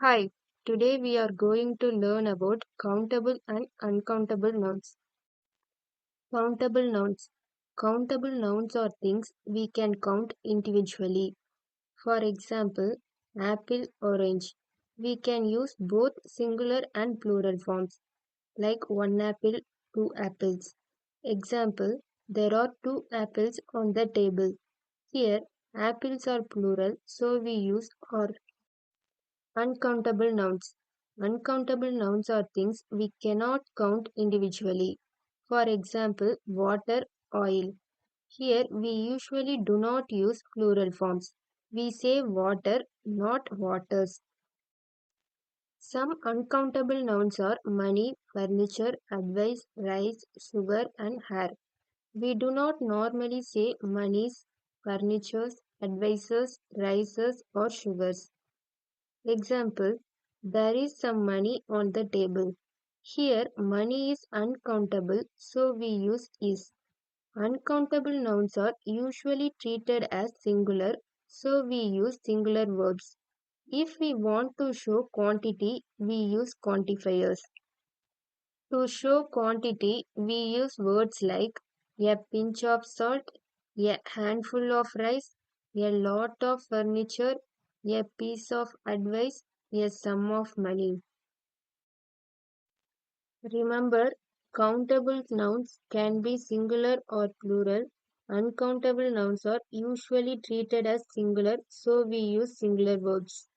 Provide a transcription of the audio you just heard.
Hi, today we are going to learn about countable and uncountable nouns. Countable nouns. Countable nouns are things we can count individually. For example, apple, orange. We can use both singular and plural forms, like one apple, two apples. Example, there are two apples on the table. Here, apples are plural, so we use or. Uncountable nouns. Uncountable nouns are things we cannot count individually. For example, water, oil. Here we usually do not use plural forms. We say water, not waters. Some uncountable nouns are money, furniture, advice, rice, sugar, and hair. We do not normally say monies, furnitures, advices, rices, or sugars. Example, there is some money on the table. Here, money is uncountable, so we use is. Uncountable nouns are usually treated as singular, so we use singular verbs. If we want to show quantity, we use quantifiers. To show quantity, we use words like a pinch of salt, a handful of rice, a lot of furniture, a piece of advice, a sum of money. Remember, countable nouns can be singular or plural. Uncountable nouns are usually treated as singular, so we use singular verbs.